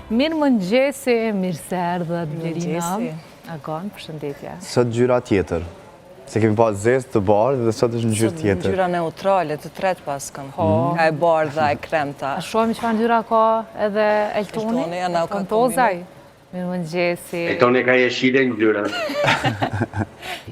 Mirë mëngjesi, mirë se erdhët Blerina. Agon, përshëndetje. Sot gjyra tjetër. Se kemi pas zezë të bardhë dhe sot është në gjyrë tjetër. Gjyra neutrale, të tretë pas kam. Ka e bardha, e kremta. A shohemi që fa gjyra ka edhe Eltoni? Eltoni, ja na ka Kontozaj. Mirë mëngjesi. Eltoni ka jeshile në gjyra.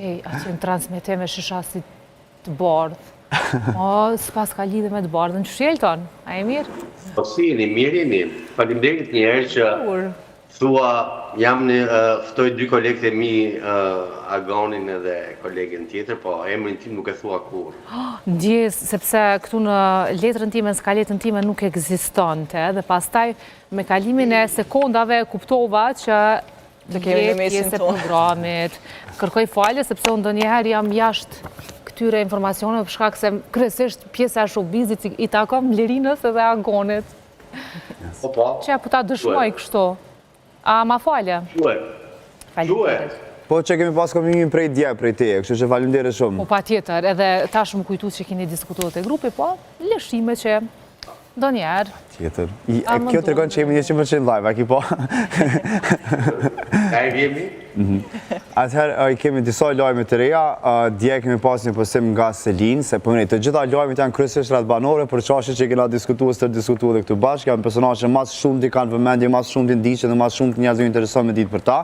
Ej, a që në transmite me shishasit të bardhë. O, s'pas ka lidhe me të bardhën. Që shi Elton? A e mirë? Po si, mirë jemi. Faleminderit njerë që thua, jam në ftoj dy kolegët e mi, Agonin edhe kolegen tjetër, po emrin tim nuk e thua kur. Ndjes, sepse këtu në letrën time, në skaletën time nuk ekzistonte, dhe pastaj me kalimin e sekondave kuptova që kemi në mesin pjesë e tonë. programit. Kërkoj falje, sepse unë ndonjëherë jam jashtë këtyre informacioneve për shkak se kryesisht pjesa e showbizit i takon Blerinës edhe Agonit. Po. Që po ta dëshmoj kështu. A ma falje? Quhet. Po që kemi pas komunimin prej dje, prej teje, kështu që faleminderit shumë. Po pa tjetër, edhe tash më kujtu që keni diskutuar te grupi, po lëshime që ndonjëherë. Tjetër. Kjo të regon që jemi 100% live, a ki po? Ka e vjemi? Atëherë, kemi disa lojme të reja, dje kemi pas një posim nga Selin, se përmëni, të gjitha lojme të janë kryesisht rreth banore, për qashe që kena diskutuar dhe këtu bashkë, janë personazhe mas shumë të kanë vëmendje, mas shumë të ndiqe dhe mas shumë të njerëzve intereson me ditë për ta.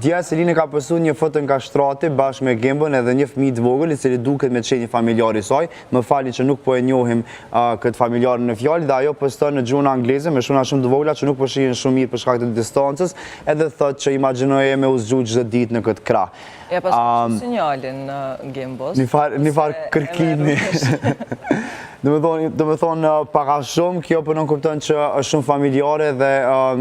Dje Selin ka pësu një foto nga shtrati bashkë me Gembon edhe një fëmijë të vogël, i cili duket me të qenë një familjar i saj, më fali që nuk po e njohim këtë familjar në fjalë, dhe ajo poston në gjuhën angleze me shuna shumë të vogla që nuk po shihen shumë mirë për shkak të distancës, edhe thotë që imagjinoje me u zgjuar çdo ditë në këtë krah. Ja pas sinjalin në Gembos. Një farë kërkimi. Do me thonë paka shumë, kjo për nën kupton që është shumë familjare dhe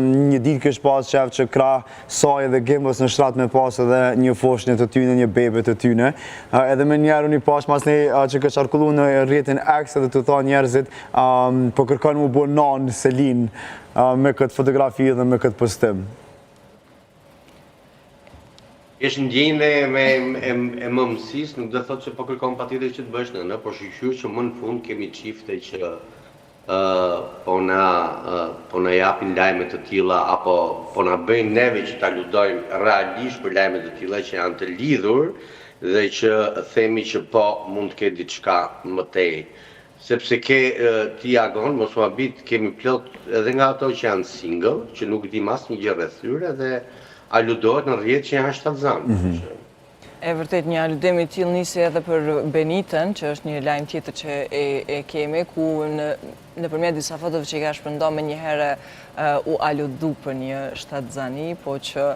një ditë kështë pas qef që krah saj dhe Gembos në shtrat me pas edhe një foshnje të tyne, një bebe të tyne. Edhe me njerë unë i pash mas ne që kështë arkullu në rjetin X edhe të tha njerëzit po kërkan mu bo nanë Selin me këtë fotografi dhe me këtë postim. Ishtë ndjenjë e mëmësis, nuk dhe thot që po kërkon patjetër që të bësh në, por shqyqyr që më në fund kemi qifte që po na japin lajme të tilla, apo po na bëjnë neve që ta ludojmë realisht për lajme të tilla që janë të lidhur dhe që themi që po mund të ketë diçka më tej. Sepse ti Agon, mos u habit, kemi plot edhe nga ato që janë single, që nuk di mas një gjë rreth tyre dhe aludohet në rrjetë që janë shtatzanë. E vërtet një aludim i tillë nisi edhe për Benitën, që është një lajm tjetër që e kemi, ku nëpërmjet disa fotove që i ka shpërndar më njëherë u aludu për një shtatzani, po që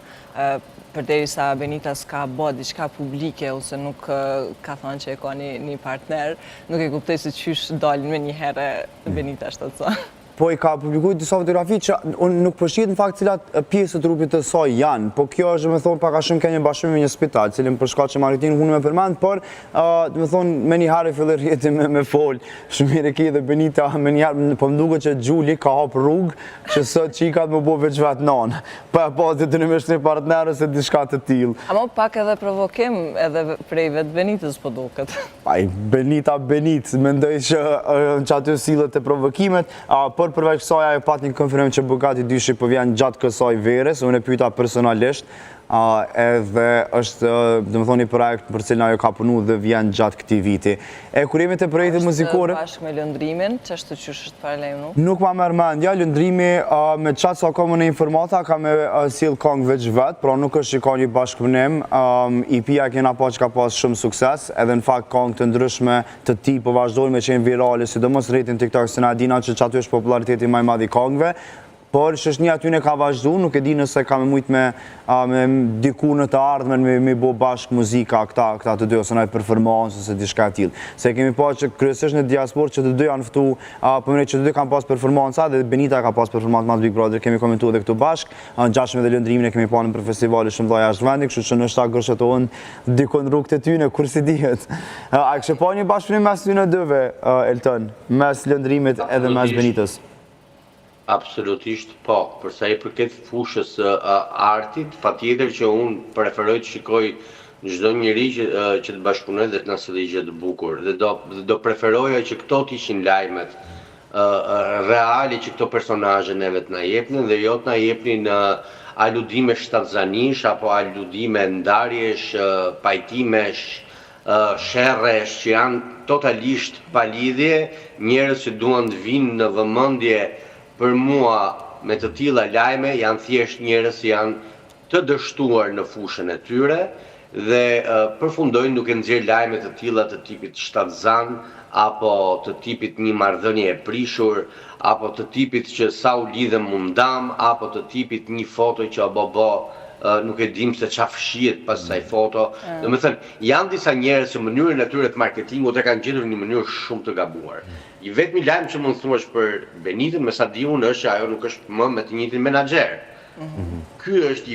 përderisa Benita s'ka bë diçka publike ose nuk ka thënë që e ka një partner, nuk e kuptoj se çysh dalin më njëherë Benita shtatzani. Po i ka publikuar disa fotografi që unë nuk përshihet në fakt cilat pjesë të trupit të saj janë, po kjo është me thonë paka shumë ka një bashkëpunim me një spital, cilin për shkak që Maritin unë me përmend, por me thonë me një herë filloi rrjeti me fol, shumë mirë ke dhe Benita me një herë, po më duket që Gjuli ka hap rrugë që sot qikat më bo veç vet nanë, pa pas të në mesh një partner ose diçka të tillë. Ama pak edhe provokim edhe prej vet Benitës po duket. Ai Benita, mendoj që që aty sillet e provokimet, por përveç kësaj ajo pat një konfirmim që Bugatti dyshi po vjen gjatë kësaj verës, unë e pyeta personalisht, edhe është, domethënë, një projekt për cilin ajo ka punu dhe vjen gjatë këtij viti. E kur jemi te projekti muzikore, bashkë me lëndrimin, ç'është që është paralelu? nuk ma merr mendja, lëndrimi me çat sa ka më në informata ka me sill këngë veç vet, pra nuk është që ka një bashkëpunim, EP-ja kena pa që ka pas shumë sukses, edhe në fakt këngë të ndryshme të tij po vazhdojnë me qenë virale, sidomos në rrjetin TikTok, se na dina që aty është populariteti më i madh i këngëve. Por shoqënia aty ne ka vazhdu, nuk e di nëse ka me mujt me diku në të ardhmen me bo bashkë muzika këta të dy, ose në performancë ose diçka e tillë. Se kemi pa që kryesisht në diasporë që të dy janë ftu, përmëre që të dy kanë pas performanca, dhe Benita ka pas performancë mas Big Brother, kemi komentuar edhe këtu bashkë, ngjashme dhe lëndrimin e kemi pa në festivale shumë të jashtë vendit, kështu që nështë ta gërshëtohen dikon rrugë të tyne, kur si dihet. A kështë pa një bashkëpunim mes tyne dyve, Elton, mes lëndrimit edhe mes Benitës? Absolutisht po, përsa i përket fushës artit, patjetër që unë preferoj të shikoj çdo njeri që të bashkëpunoj dhe të na sjellë gjë të bukur. Dhe do preferoja që këto të ishin lajmet reali që këto personazhe neve të na jepnin dhe jo të na jepnin aludime shtatzanish apo aludime ndarjesh, pajtimesh, sherresh që janë totalisht pa lidhje, njerëz që duan të vinë në vëmendje për mua me të tilla lajme janë thjesht njerëz që janë të dështuar në fushën e tyre dhe përfundojnë duke nxjerrë lajme të tilla të tipit shtatzan apo të tipit një marrëdhënie e prishur, apo të tipit që sa u lidhe mundam, apo të tipit një foto që nuk e dim se qa fshihet pas kësaj foto. Do me thënë, janë disa njerëz që mënyrën e tyre të marketingut e kanë gjetur një mënyrë shumë të gabuar. I vetmi lajm që mund të thuash për Benitin, me sa di unë, është që ajo nuk është më me të njëjtin menaxher. Ky është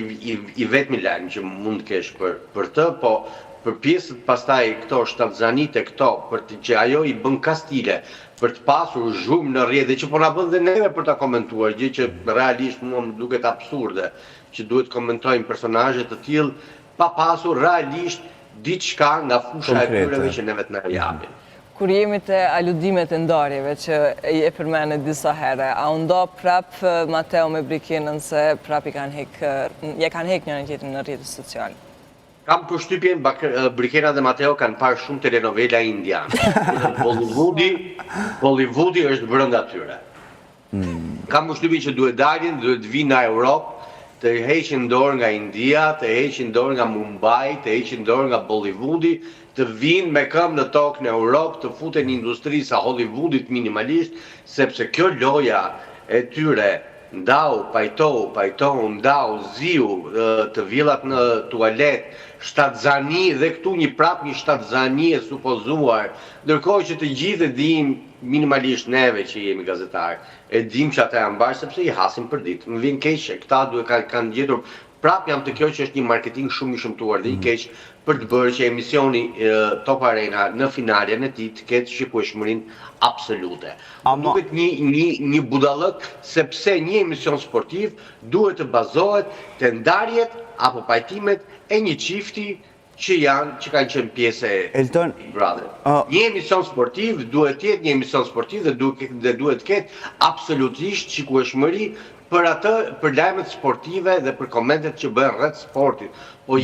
i vetmi lajm që mund të kesh për të, po për pjesët pastaj këto shtatzanit e këto, për që ajo i bën kastile, për të pasur zhurmë në rrjet, dhe që po na bën dhe neve për ta komentuar, gjë që realisht mua më duket absurde, që duhet komentojnë personazhe të tillë pa pasur realisht diçka nga fusha e tyreve që neve të na japin. Kur jemi te aludimet e ndarjeve që e përmenet disa herë, a u ndo prap Mateo me Brikenën se prap ja kanë hek njërin tjetrin në rrjetet sociale? Kam përshtypjen Brikena dhe Mateo kanë parë shumë telenovela indiane. Bollywoodi është brenda tyre. Kam përshtypjen që duhet dalin, duhet vinë në Europë, të heqin dorë nga India, të heqin dorë nga Mumbai, të heqin dorë nga Bollywoodi, të vinë me këmbë në tokë në Europë, të futen në industrisë a Hollywoodit minimalisht, sepse kjo loja e tyre ndau, pajtohu, ndau, ziu, të villat në tualet, shtatzani dhe këtu një shtatzani e supozuar, ndërkohë që të gjithë e dim minimalisht neve që jemi gazetarë, e dim që ata janë bashkë sepse i hasim për ditë. Më vjen keq që këta kanë gjetur prap jam të kjo që është një marketing shumë i shëmtuar dhe i keq për të bërë që emisioni Top Arena në finalen e tij të ketë shikueshmërinë absolute. Duket një budallëk sepse një emision sportiv duhet të bazohet te ndarjet apo pajtimet e një çifti që kanë qenë pjesë e Big Brother. Një emision sportiv duhet të jetë një emision sportiv dhe duhet të ketë absolutisht shikueshmëri për lajmet sportive dhe për komentet që bëhen rreth sportit, po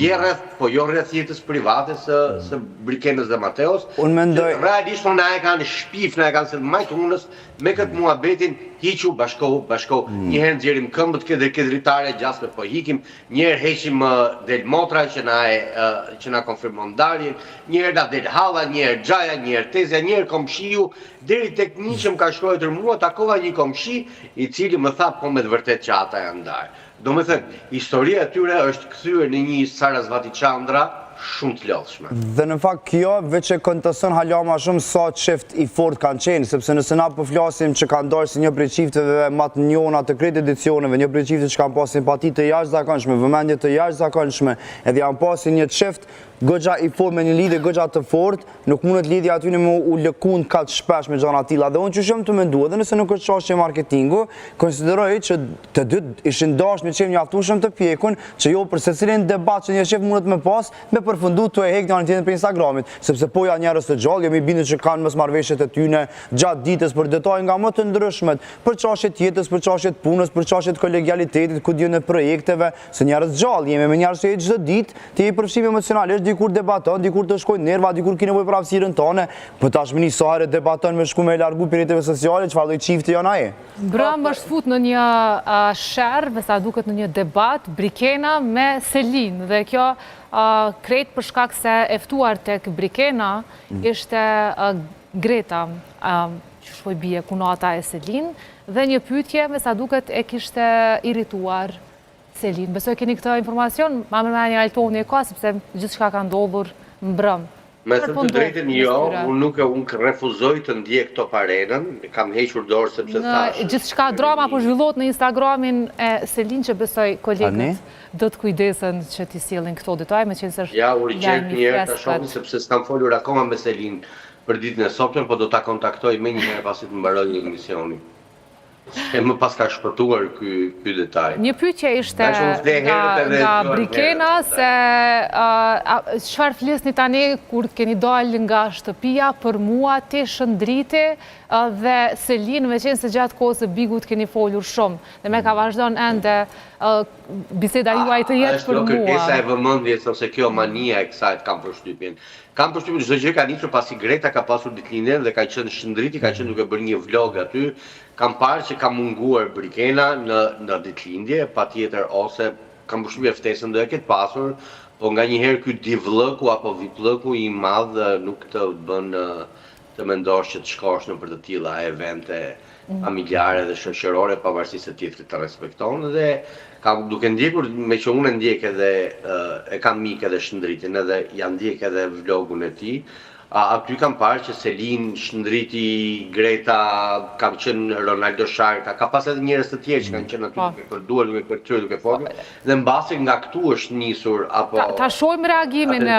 jo rreth jetës private së Brikenës dhe Mateos. Realisht na e kanë shpif, na e kanë se majtunës me këtë muhabetin hiqu bashkohu. Njëherë nxjerrim këmbët dhe dritare gjasme po hikim, njëherë heqim del motra që na konfirmon ndarjen, njëherë na del halla, njëherë xhaja, njëherë tezja, njëherë komshiu, deri tek një që më ka shkruar mua, takova një komshi i cili më tha po me të vërtet që ata janë ndarë. Do me thënë, historia e tyre është kthyer në një Sarasvati Chandra shumë të lodhshme. Dhe në fakt kjo veç e konteson hala ma shumë sa çift i fort kanë qenë, sepse nëse na po flasim që kanë ndarë si një prej çifteve më të njohura të krejt edicioneve, një prej çifteve që kanë pas simpati të jashtëzakonshme, vëmendje të jashtëzakonshme, edhe janë pasur një çift goxha i fort me një lidhje goxha të fort, nuk mundet lidhja aty në u lëkund kaq shpesh me gjëra të tilla. Dhe unë që shumë të mendua, edhe nëse nuk është çështje marketingu, konsideroj që të dy ishin dashur me çem mjaftueshëm të pjekun, që jo për secilin debat që një çift mundet me pas, me përfundu të e hek një tjetrin për Instagramit, sepse po janë njerëz të gjallë, jemi bindur që kanë mosmarrveshjet e tyre gjatë ditës për detaje nga më të ndryshmet, për çështjet jetës, për çështjet punës, për çështjet kolegialitetit, ku diun e projekteve, se njerëz gjallë jemi me njerëz që çdo ditë ti i përfshim emocionalisht, dikur debaton, dikur të shkojnë nerva, dikur ki nevojë për hapësirën tonë, po tashmëni sa herë debaton me shku me largu për rrjetet sociale, çfarë lloj çifti janë ai? Bram është fut në një sherr, me sa duket në një debat, Brikena me Selin, dhe kjo krejt për shkak se e ftuar tek Brikena ishte Greta, që shpoj bie kunata e Selin, dhe një pyetje me sa duket e kishte irrituar Selin. Besoj keni këtë informacion, ma më një Altoni e ka, sepse gjithë shka ka ndodhur në brëm. Me thënë të drejtën jo, unë refuzoj të ndjek Top Arenën, kam hequr dorë sepse thash. Gjithë shka drama po zhvillot në Instagramin e Selin, që besoj kolegët do të kujdesen që t'i sjellin këto detaj, me qenë se është ja, u riqet njerë të shohin, sepse s'kam folur akoma me Selin për ditën e sotme, po do ta kontaktoj me njëherë pasi të mbaroj një emisioni. E më pas ka shpëtuar ky detaj. Një pyetje ishte nga Brikena se çfarë flisni tani kur keni dalë nga shtëpia, për mua ti shëndriti dhe Selin, me qenë se gjatë kohës e Bigut keni folur shumë, dhe me ka vazhdon ende biseda juaj të jetë për mua. Është kërkesa e vëmendjes ose kjo mania e kësaj kam përshtypjen. Kam përshtypjen çdo gjë ka nisur pasi Greta ka pasur ditëlindjen dhe ka qenë shndriti, ka qenë duke bërë një vlog aty. Kam parë që ka munguar Brikena në ditëlindje, patjetër ose kam përshtypjen ftesën do e ketë pasur, po nganjëherë ky divllëku apo vipllëku i madh nuk të bën të mendosh që të shkosh në për të tilla evente familjare dhe shoqërore pavarësisht se tjetri të respekton dhe duke ndjekur me që unë ndjek edhe e kam mik edhe shndritin edhe ja ndjek edhe vlogun e tij. Aty kam parë që Selin, Shndriti, Greta, kam qenë Ronaldo Sharka, ka pas edhe njerëz të tjerë që kanë qenë aty duke përduar, duke kërcyer, duke folur, dhe mbasi nga këtu është nisur apo ta shohim reagimin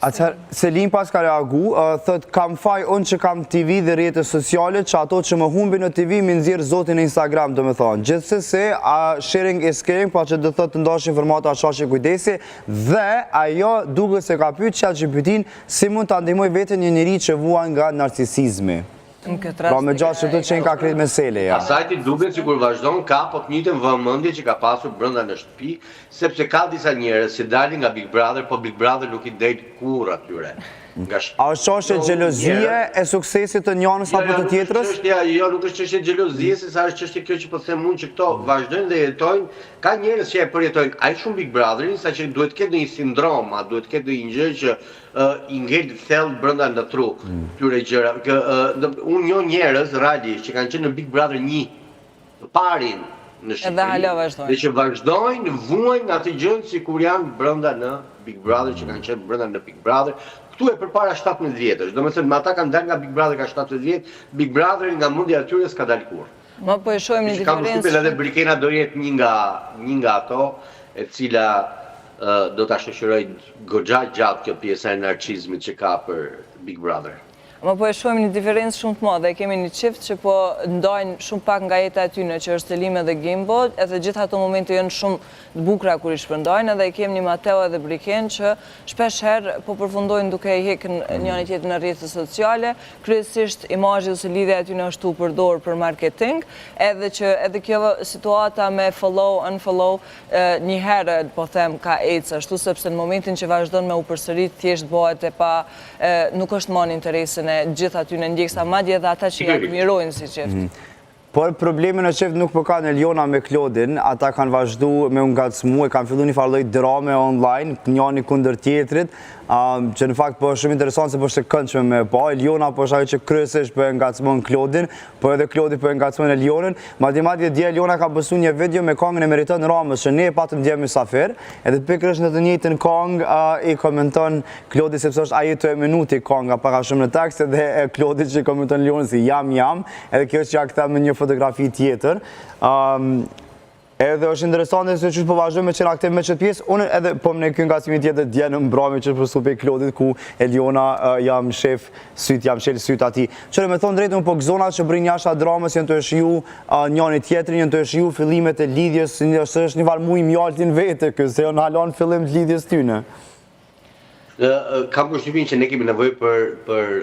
Atëherë, Selin pas ka reagu, thët kam faj unë që kam TV dhe rrjetet sociale, që ato që më humbi në TV mi nxjerr zotin në Instagram, do me thonë. Gjithsesi, sharing is caring, pa që do thët të ndosh informata shashje kujdesi, dhe ajo duke se ka pyet ChatGPT-n si mund të ndihmoj veten një njeri që vuan nga narcisizmi. Pra me gjatë që të qenë ka kretë mesele, ja. Asaj ti duket sikur vazhdon ka po të njëjtën vëmendje që ka pasur brenda në shtëpi, sepse ka disa njerëz që dalin nga Big Brother, po Big Brother nuk I del kurrë atyre. A është çështje xhelozie e suksesit të njënës apo të tjetrës? Jo, nuk është çështje xhelozie, sa është çështje kjo që po them unë që këto vazhdojnë dhe jetojnë. Ka njerëz që e përjetojnë aq shumë Big Brotherin, saqë duhet të ketë ndonjë sindrom, duhet të ketë ndonjë gjë që I ngel thellë brenda në tru këtyre gjërave. Unë njoh njerëz realisht që kanë qenë në Big Brother 1, të parin në Shqipëri. Edhe hala vazhdojnë. Dhe që vazhdojnë, vuajnë atë gjën sikur janë brenda në Big Brother, që kanë qenë brenda në Big Brother. Këtu e përpara 17 vjetësh. Domethënë, me ata kanë dalë nga Big Brother ka 17 vjet, Big Brother nga mendja e tyre s'ka dalë kurrë. Ma po e shohim një diferencë. Kam edhe Brikena do jetë një nga ato, e cila do ta shoqëroj goxha gjatë kjo pjesa e narcizmit që ka për Big Brother. Ma po e shohim një diferencë shumë të madhe. Kemi një çift që po ndajnë shumë pak nga jeta e tyre, që është Selime dhe Gimbo, edhe gjithë ato momente janë shumë të bukura kur I shpërndajnë, edhe kemi një Mateo edhe Briken që shpesh herë po përfundojnë duke I hequr njëri tjetrin në rrjetet sociale, kryesisht imazhi ose lidhja e tyre është u përdor për marketing, edhe kjo situata me follow unfollow një herë po them ka ecë ashtu sepse në momentin që vazhdon me u përsërit thjesht bëhet e pa nuk është më në interesin e gjithë aty në ndjeksa, madje edhe ata që I admirojnë si çift. Por problemi në çift nuk po ka në Eliona me Klodin, ata kanë vazhdu me u ngacmu, kanë filluar një farë lloj drame online, njëri kundër tjetrit, që në fakt po është shumë interesant se po është e këndshme me pa. Eliona po është ajo që kryesisht po e ngacmon Klodin, po edhe Klodi po e ngacmon Elionën. Madje dje Eliona ka postuar një video me këngën e Meriton Ramës, që ne e patëm dje mysafir, edhe pikërisht në të njëjtën këngë I komenton Klodi sepse është ai 2 minuti kënga pak a shumë në tekst edhe Klodi që komenton Elionën si jam, edhe kjo që ja kthem me një fotografi tjetër. Edhe është interesante se çu po vazhdojmë me çera këtë me çet pjesë. Unë edhe po më kënë ngacmimi tjetër dje në mbrëmje që përsu pe Klodit ku Eliona jam shef syt, jam shel syt atij. Çfarë më thon drejtun po gzonat që brin jashtë dramës janë të shiju njëri tjetrin, janë të shiju fillimet e lidhjes, është një farë muj mjaltin vetë ky, se janë halon fillim të lidhjes tyne. Kam përshtypjen që ne kemi nevojë për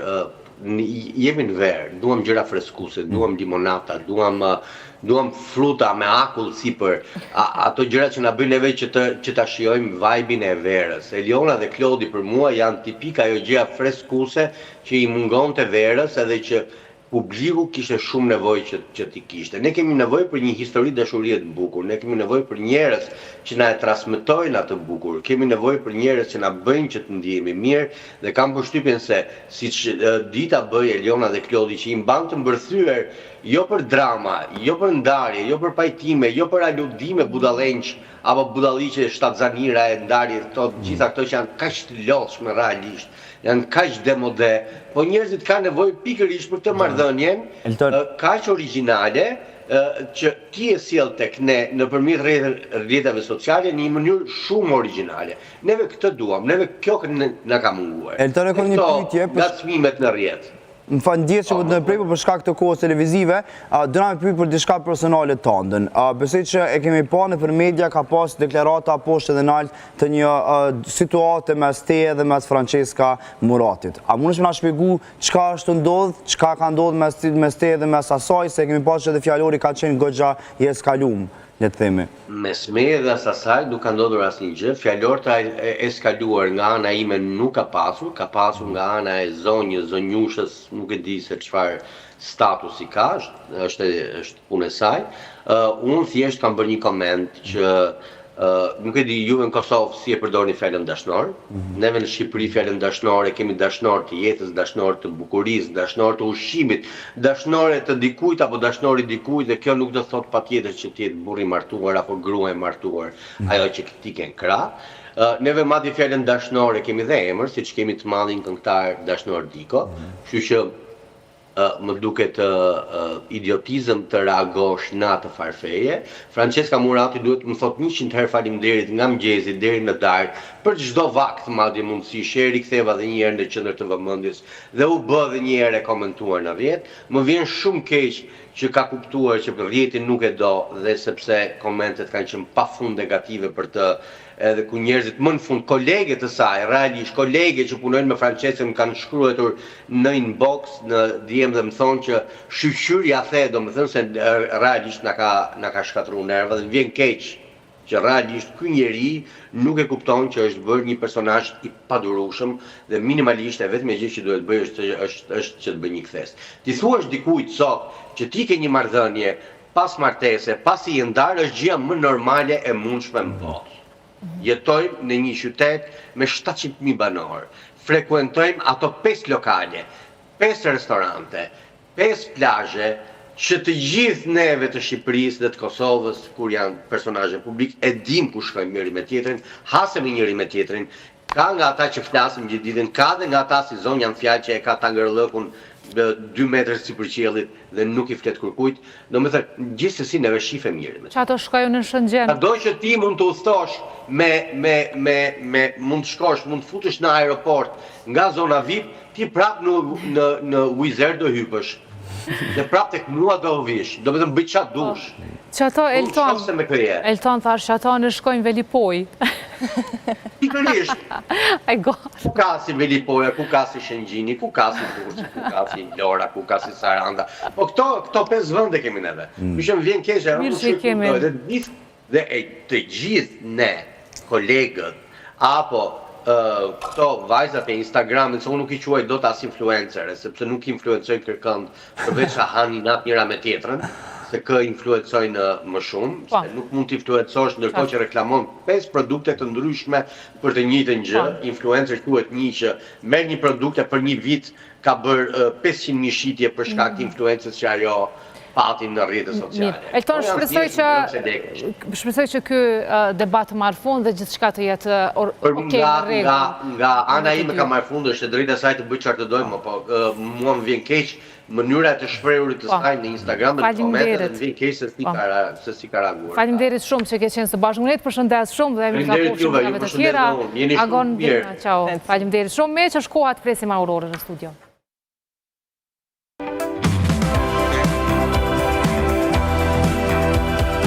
jemi në verë, duam gjëra freskuse, duam limonata, duam fruta me akull sipër, ato gjëra që na bëjnë neve që ta shijojmë vibe-in e verës. Eliona dhe Klodi për mua janë tipik ajo gjëja freskuse që I mungonte verës edhe që publiku kishte shumë nevojë që t'i kishte. Ne kemi nevojë për një histori dashurie të bukur, ne kemi nevojë për njerëz që na e transmetojnë atë bukur, kemi nevojë për njerëz që na bëjnë që të ndihemi mirë dhe kam përshtypjen se siç dita bëj Eliona dhe Klodi që I mban të mbërthyer jo për drama, jo për ndarje, jo për pajtime, jo për aludime budallenç apo budalliqe shtatzanira e ndarje, gjitha këto që janë kaq të lodhshme realisht, janë kaq demode, po njerëzit kanë nevojë pikërisht për këtë marrëdhënien kaq origjinale që ti e sjell tek ne nëpërmjet rrjeteve sociale në një mënyrë shumë origjinale. Neve këtë duam, neve kjo na ka munguar. Elton, ka një pyetje për ngacmimet në rrjet. më fa ndjesë që më të në prejpo për shkak të kohës televizive, dëna me pyet për diçka personale të tëndën. Besoj që e kemi pa në për media ka pas deklarata poshtë dhe nalt të një situate mes teje dhe mes Francesca Muratit. A mundesh me na shpjegu çka është ndodhur, çka ka ndodhur mes teje dhe mes asaj, se kemi pas që edhe fjalori ka qenë goxha i eskalum, le të themi. Mes meje dhe asaj nuk ka ndodhur asnjë gjë. Fjalorta e eskaluar nga ana ime nuk ka pasur nga ana e zonjushës, nuk e di se çfarë statusi ka, është punë e saj. Unë thjesht kam bërë një koment që nuk e di juve në Kosovë si e përdorni fjalën dashnor. Neve në Shqipëri fjalën dashnor e kemi dashnor të jetës, dashnor të bukurisë, dashnor të ushqimit, dashnore të dikujt apo dashnori dikujt, dhe kjo nuk do thot patjetër që ti jetë burri martuar apo grua e martuar, ajo që ti ke në krah. Neve madje fjalën dashnor e kemi dhe emër, siç kemi të madhin këngëtar Dashnor Diko, kështu që më duket idiotizëm të reagosh në atë farfeje. Francesca Murati duhet më thot 100 herë faleminderit nga mëngjesi deri në darkë për çdo vakt madje mundësi. E riktheva edhe një herë në qendër të vëmendjes dhe u bë edhe një herë e komentuar në rrjet. Më vjen shumë keq që ka kuptuar që rrjeti nuk e do, dhe sepse komentet kanë qenë pafund negative për të, edhe ku njerëzit më në fund, kolege të saj, realisht kolege që punojnë me Francescën kanë shkruar në inbox, në DM dhe më thonë që shqyrja the, do më thënë se realisht na ka shkatruar nervat dhe vjen keq që realisht ky njeri nuk e kupton që është bërë një personazh i padurueshëm dhe minimalisht e vetme gjë që duhet bëj është që të bëj një kthes. Ti thuash dikujt sot që ti ke një marrëdhënie pas martese, pasi je ndarë, është gjëja më normale e mundshme në botë. Jetojmë në një qytet me 700.000 banor. Frekuentojmë ato 5 lokale, 5 restorante, 5 plazhe, që të gjithë neve të Shqipërisë dhe të Kosovës, kur janë personazhe publik, e dim ku shkojmë njëri me tjetrin, hasemi njëri me tjetrin. Ka nga ata që flasim gjithë ditën, ka dhe nga ata si zonjan fjalë që e ka tangërllëkun 2 metrë sipër qiellit dhe nuk i flet kërkujt. Domethënë, gjithsesi neve shifem njëri me tjetrin. Çato shkojnë në Shënxhen. Sado që ti mund të udhëtosh mund të shkosh, mund të futesh në aeroport nga zona VIP, ti prap në Wizz Air do hypësh. Dhe prap tek mua do vish. Do vetëm bëj çfarë dush. Çato Elton thash çato në shkojnë Velipoj. Pikërisht. Ai god. Ku ka si Velipoja, ku ka si Shëngjini, ku ka si Durrësi, ku ka si Lora, ku ka si Saranda. Po këto 5 vende kemi neve. Më vjen keq dhe të gjithë ne, kolegët, apo këto vajzat e Instagramit, se unë nuk i quaj dot as influencere, sepse nuk influencojnë kërkënd, përveç sa hanin natë njëra me tjetrën, se kë influencojnë më shumë, se nuk mund të influencosh ndërkohë që reklamon 5 produkte të ndryshme për të njëjtën gjë. Influencer quhet një që merr një produkte për një vit, ka bërë 500.000 shitje për shkak të influencës që ajo pati në rrjetet sociale. Elton, shpresoj që ky debat të marrë fund dhe gjithçka të jetë okay në rregull. Nga ana ime ka marrë fund, është e drejta e saj të bëj çfarë të dojmë, po mua më vjen keq mënyra e të shprehurit të saj në Instagram dhe në komente, dhe më vjen keq se si ka reaguar. Faleminderit shumë që ke qenë së bashku me ne, përshëndes shumë dhe jemi takuar shumë të tjera. Agon Dina, ciao. Faleminderit shumë, me që shkohat presim Aurorën në studio.